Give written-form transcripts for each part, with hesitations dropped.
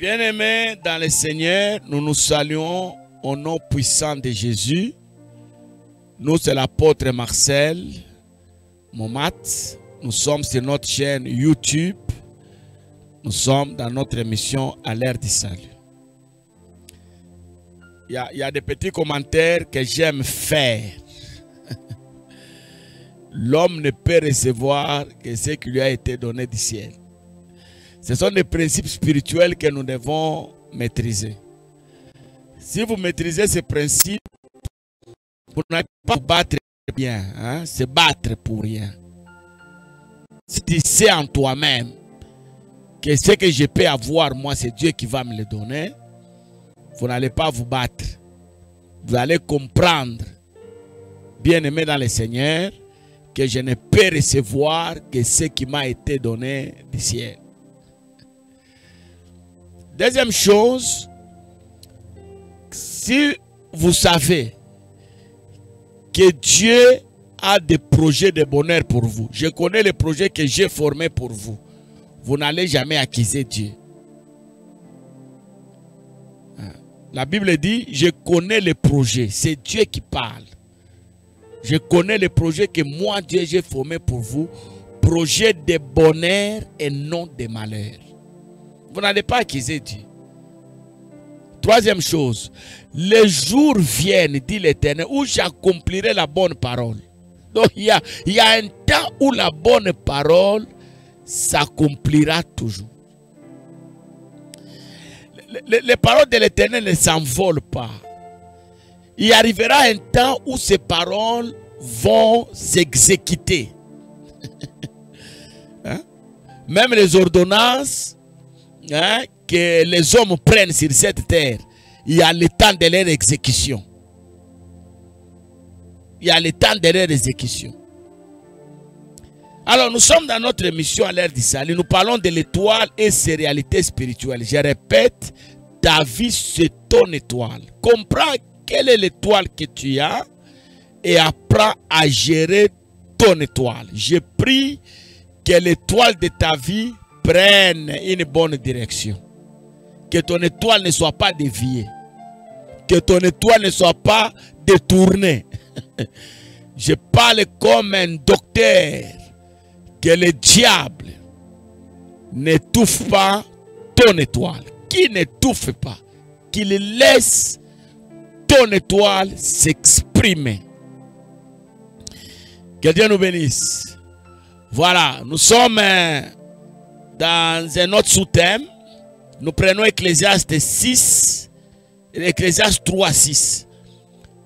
Bien-aimés dans le Seigneur, nous nous saluons au nom puissant de Jésus. Nous, c'est l'apôtre Marcel Momat. Nous sommes sur notre chaîne YouTube. Nous sommes dans notre émission à l'ère du salut. Il y a des petits commentaires que j'aime faire. L'homme ne peut recevoir que ce qui lui a été donné du ciel. Ce sont des principes spirituels que nous devons maîtriser. Si vous maîtrisez ces principes, vous n'allez pas vous battre bien, hein? Se battre pour rien. Si tu sais en toi-même que ce que je peux avoir, moi, c'est Dieu qui va me le donner, vous n'allez pas vous battre. Vous allez comprendre, bien-aimé dans le Seigneur, que je ne peux recevoir que ce qui m'a été donné du ciel. Deuxième chose, si vous savez que Dieu a des projets de bonheur pour vous, je connais les projets que j'ai formés pour vous, vous n'allez jamais accuser Dieu. La Bible dit, je connais les projets, c'est Dieu qui parle. Je connais les projets que moi, Dieu, j'ai formés pour vous, projets de bonheur et non de malheur. Vous n'allez pas accuser Dieu. Troisième chose, les jours viennent, dit l'Éternel, où j'accomplirai la bonne parole. Donc il y a un temps où la bonne parole s'accomplira toujours. Les paroles de l'Éternel ne s'envolent pas. Il arrivera un temps où ces paroles vont s'exécuter. Hein? Même les ordonnances, hein, que les hommes prennent sur cette terre, il y a le temps de leur exécution. Il y a le temps de leur exécution. Alors nous sommes dans notre émission à l'ère du salut. Nous parlons de l'étoile et ses réalités spirituelles. Je répète, ta vie c'est ton étoile. Comprends quelle est l'étoile que tu as et apprends à gérer ton étoile. Je prie que l'étoile de ta vie prenne une bonne direction. Que ton étoile ne soit pas déviée. Que ton étoile ne soit pas détournée. Je parle comme un docteur. Que le diable n'étouffe pas ton étoile. Qui n'étouffe pas. Qu'il laisse ton étoile s'exprimer. Que Dieu nous bénisse. Voilà, nous sommes dans un autre sous-thème. Nous prenons Ecclésiaste 6, Ecclésiaste 3, 6.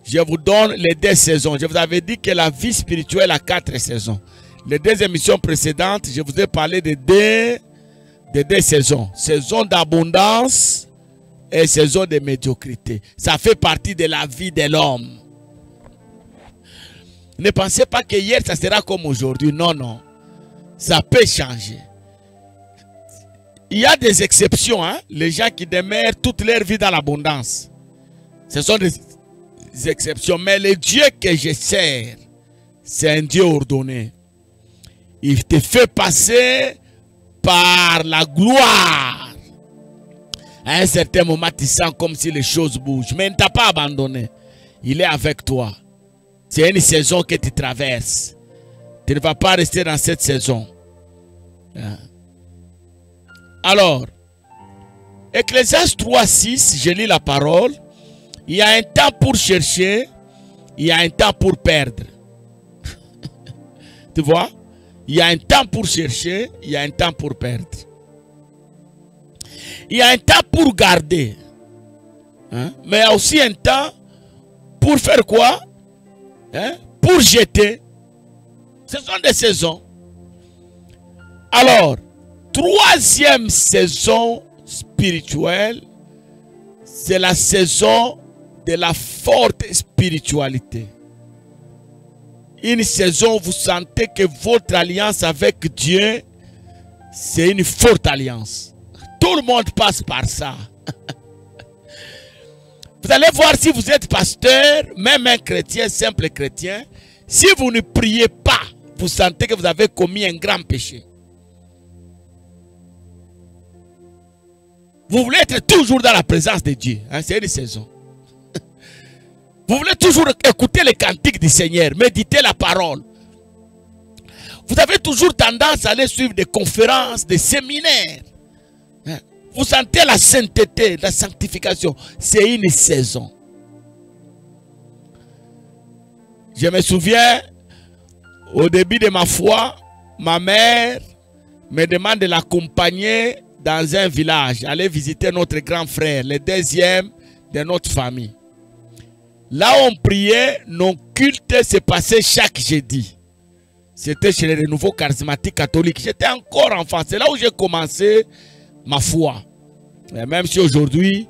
Je vous donne les 2 saisons. Je vous avais dit que la vie spirituelle a 4 saisons. Les 2 émissions précédentes, je vous ai parlé de deux saisons. Saison d'abondance et saison de médiocrité. Ça fait partie de la vie de l'homme. Ne pensez pas que hier, ça sera comme aujourd'hui. Non, non. Ça peut changer. Il y a des exceptions. Hein? Les gens qui demeurent toute leur vie dans l'abondance. Ce sont des exceptions. Mais le Dieu que je sers, c'est un Dieu ordonné. Il te fait passer par la gloire. À un certain moment, tu sens comme si les choses bougent. Mais il ne t'a pas abandonné. Il est avec toi. C'est une saison que tu traverses. Tu ne vas pas rester dans cette saison. Alors, Ecclésiaste 3, 6, je lis la parole. Il y a un temps pour chercher, il y a un temps pour perdre. Tu vois? Il y a un temps pour chercher, il y a un temps pour perdre. Il y a un temps pour garder. Hein? Mais il y a aussi un temps pour faire quoi? Hein? Pour jeter. Ce sont des saisons. Alors, troisième saison spirituelle, c'est la saison de la forte spiritualité. Une saison où vous sentez que votre alliance avec Dieu, c'est une forte alliance. Tout le monde passe par ça. Vous allez voir si vous êtes pasteur, même un chrétien, simple chrétien, si vous ne priez pas, vous sentez que vous avez commis un grand péché. Vous voulez être toujours dans la présence de Dieu. Hein, c'est une saison. Vous voulez toujours écouter les cantiques du Seigneur, méditer la parole. Vous avez toujours tendance à aller suivre des conférences, des séminaires. Hein, vous sentez la sainteté, la sanctification. C'est une saison. Je me souviens, au début de ma foi, ma mère me demande de l'accompagner dans un village, aller visiter notre grand frère, le deuxième de notre famille. Là où on priait, nos cultes se passaient chaque jeudi. C'était chez les renouveaux charismatiques catholiques. J'étais encore enfant. C'est là où j'ai commencé ma foi. Et même si aujourd'hui,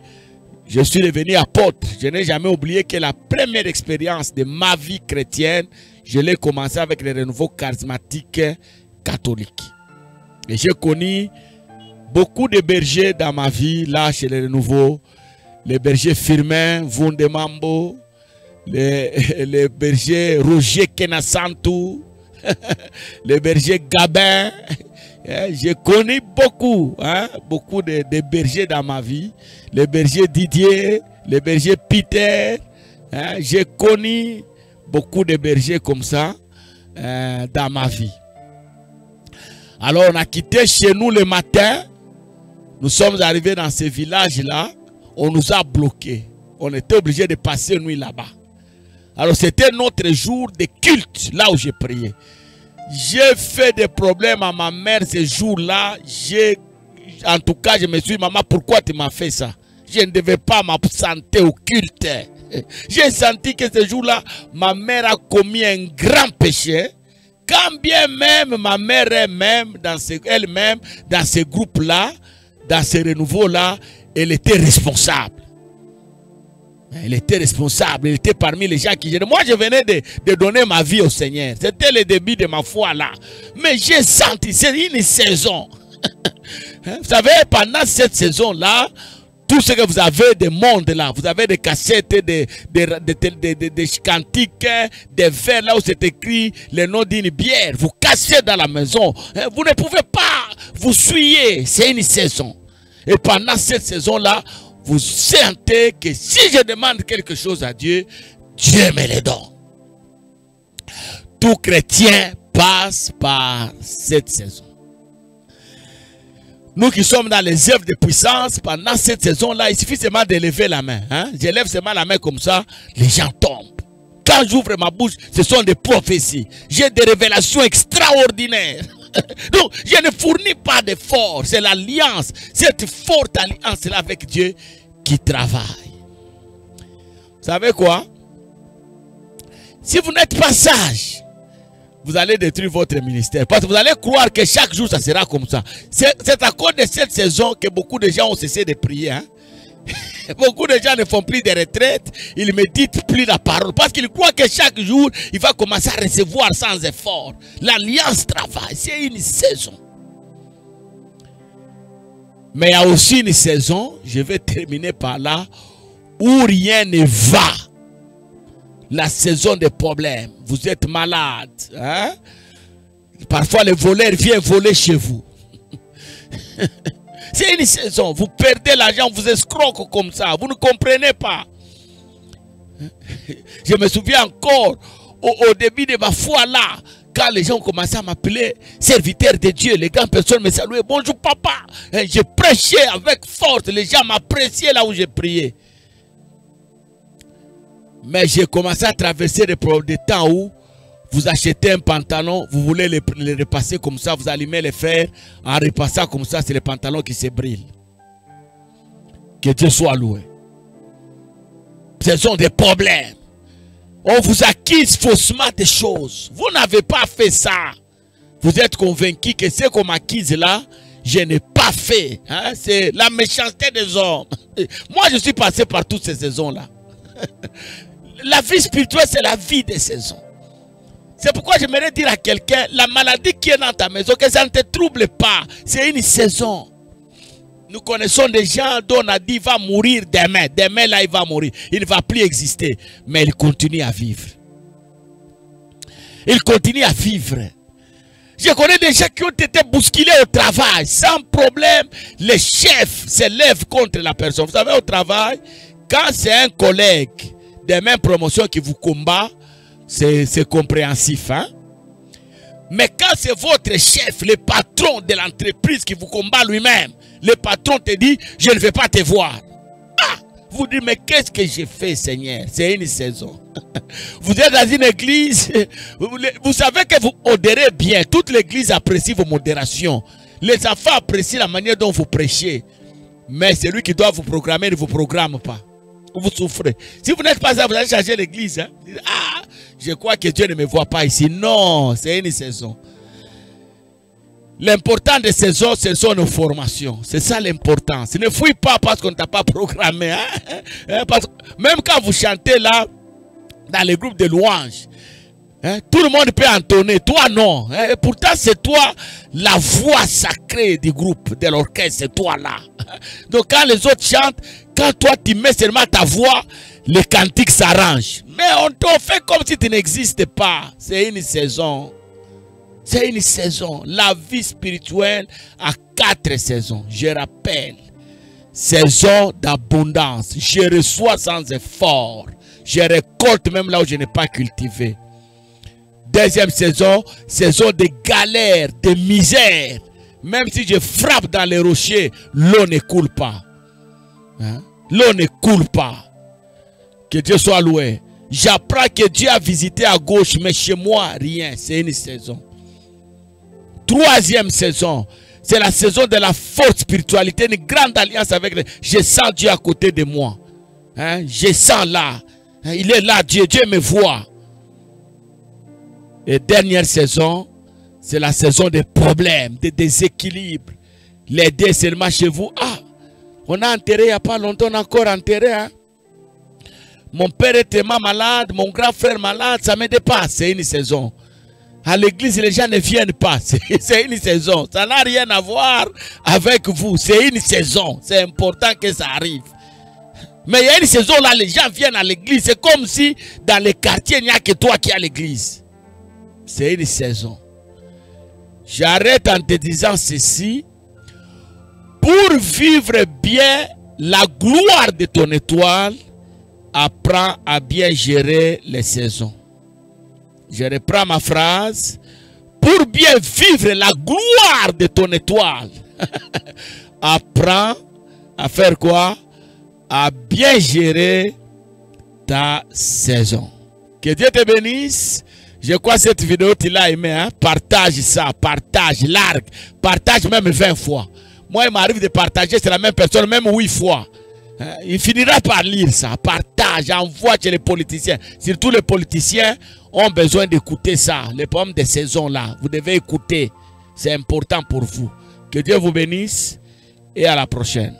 je suis devenu apôtre, je n'ai jamais oublié que la première expérience de ma vie chrétienne, je l'ai commencé avec les renouveaux charismatiques catholiques. Et j'ai connu beaucoup de bergers dans ma vie, là, chez les renouveaux. Les bergers Firmin, Vundemambo, les bergers Roger Kenasantu, les bergers Gabin. J'ai connu beaucoup, hein, beaucoup de bergers dans ma vie. Les bergers Didier, les bergers Peter. Hein, j'ai connu beaucoup de bergers comme ça dans ma vie. Alors on a quitté chez nous le matin. Nous sommes arrivés dans ce village-là. On nous a bloqués. On était obligés de passer une nuit là-bas. Alors c'était notre jour de culte, là où j'ai prié. J'ai fait des problèmes à ma mère ce jour-là. En tout cas, je me suis dit, maman, pourquoi tu m'as fait ça? Je ne devais pas m'absenter au culte. J'ai senti que ce jour-là, ma mère a commis un grand péché. Quand bien même ma mère elle-même, dans ce groupe-là, dans ce renouveau-là, elle était responsable. Elle était responsable, elle était parmi les gens qui gênaient. Moi, je venais de donner ma vie au Seigneur. C'était le début de ma foi là. Mais j'ai senti, c'est une saison. Vous savez, pendant cette saison-là, tout ce que vous avez de monde là, vous avez des cassettes, des cantiques, des verres là où c'est écrit le nom d'une bière. Vous cassez dans la maison. Vous ne pouvez pas vous souiller. C'est une saison. Et pendant cette saison-là, vous sentez que si je demande quelque chose à Dieu, Dieu me le donne. Tout chrétien passe par cette saison. Nous qui sommes dans les œuvres de puissance, pendant cette saison-là, il suffit seulement d'élever la main. Hein? Je lève seulement la main comme ça, les gens tombent. Quand j'ouvre ma bouche, ce sont des prophéties. J'ai des révélations extraordinaires. Donc, je ne fournis pas d'efforts. C'est l'alliance, cette forte alliance-là avec Dieu qui travaille. Vous savez quoi? Si vous n'êtes pas sage, vous allez détruire votre ministère. Parce que vous allez croire que chaque jour, ça sera comme ça. C'est à cause de cette saison que beaucoup de gens ont cessé de prier. Hein? Beaucoup de gens ne font plus de retraite. Ils ne méditent plus la parole. Parce qu'ils croient que chaque jour, il va commencer à recevoir sans effort. L'alliance travaille. C'est une saison. Mais il y a aussi une saison, je vais terminer par là, où rien ne va. La saison des problèmes. Vous êtes malade. Hein? Parfois, les voleurs viennent voler chez vous. C'est une saison. Vous perdez l'argent, vous escroquez comme ça. Vous ne comprenez pas. Je me souviens encore, au début de ma foi là, quand les gens ont commencé à m'appeler serviteur de Dieu, les grandes personnes me saluaient. Bonjour papa. Je prêchais avec force. Les gens m'appréciaient là où j'ai prié. Mais j'ai commencé à traverser des temps où vous achetez un pantalon, vous voulez le repasser comme ça, vous allumez les fers, en repassant comme ça, c'est le pantalon qui se brille. Que Dieu soit loué. Ce sont des problèmes. On vous accuse faussement des choses. Vous n'avez pas fait ça. Vous êtes convaincu que ce qu'on m'accuse là, je n'ai pas fait. Hein? C'est la méchanceté des hommes. Moi, je suis passé par toutes ces saisons-là. La vie spirituelle, c'est la vie des saisons. C'est pourquoi j'aimerais dire à quelqu'un, la maladie qui est dans ta maison, que ça ne te trouble pas. C'est une saison. Nous connaissons des gens dont on a dit, il va mourir demain. Demain, là, il va mourir. Il ne va plus exister. Mais il continue à vivre. Il continue à vivre. Je connais des gens qui ont été bousculés au travail, sans problème. Les chefs se lèvent contre la personne. Vous savez, au travail, quand c'est un collègue des mêmes promotions qui vous combat, c'est compréhensif. Hein? Mais quand c'est votre chef, le patron de l'entreprise qui vous combat lui-même, le patron te dit, je ne vais pas te voir. Ah, vous dites, mais qu'est-ce que j'ai fait, Seigneur? C'est une saison. Vous êtes dans une église, vous savez que vous modérez bien. Toute l'église apprécie vos modérations. Les enfants apprécient la manière dont vous prêchez. Mais celui qui doit vous programmer ne vous programme pas. Vous souffrez. Si vous n'êtes pas ça, vous allez changer l'église. Hein? Ah, je crois que Dieu ne me voit pas ici. Non, c'est une saison. L'important des saisons, ce sont nos formations. C'est ça l'important. Ne fouille pas parce qu'on ne t'a pas programmé. Hein? Parce que même quand vous chantez là, dans les groupes de louanges, hein, tout le monde peut entonner, toi non. Hein, et pourtant c'est toi la voix sacrée du groupe, de l'orchestre, c'est toi là. Donc quand les autres chantent, quand toi tu mets seulement ta voix, les cantiques s'arrangent. Mais on te fait comme si tu n'existais pas. C'est une saison. C'est une saison. La vie spirituelle a 4 saisons. Je rappelle. Saison d'abondance. Je reçois sans effort. Je récolte même là où je n'ai pas cultivé. Deuxième saison, saison de galère, de misère. Même si je frappe dans les rochers, l'eau ne coule pas. Hein? L'eau ne coule pas. Que Dieu soit loué. J'apprends que Dieu a visité à gauche, mais chez moi, rien. C'est une saison. Troisième saison, c'est la saison de la forte spiritualité, une grande alliance avec les... Je sens Dieu à côté de moi. Hein? Je sens là. Il est là, Dieu me voit. Et dernière saison, c'est la saison des problèmes, des déséquilibres. Les dés seulement chez vous. Ah, on a enterré il n'y a pas longtemps, on a encore enterré. Hein? Mon père était malade, mon grand frère malade, ça me dépasse. C'est une saison. À l'église, les gens ne viennent pas. C'est une saison. Ça n'a rien à voir avec vous. C'est une saison. C'est important que ça arrive. Mais il y a une saison là, les gens viennent à l'église. C'est comme si dans les quartiers, il n'y a que toi qui as l'église. C'est une saison. J'arrête en te disant ceci. Pour vivre bien la gloire de ton étoile, apprends à bien gérer les saisons. Je reprends ma phrase. Pour bien vivre la gloire de ton étoile, apprends à faire quoi? À bien gérer ta saison. Que Dieu te bénisse. Je crois que cette vidéo, tu l'as aimé. Hein? Partage ça, partage, largue. Partage même 20 fois. Moi, il m'arrive de partager, c'est la même personne, même 8 fois. Hein? Il finira par lire ça. Partage, envoie chez les politiciens. Surtout les politiciens ont besoin d'écouter ça. Les pommes de saison là, vous devez écouter. C'est important pour vous. Que Dieu vous bénisse et à la prochaine.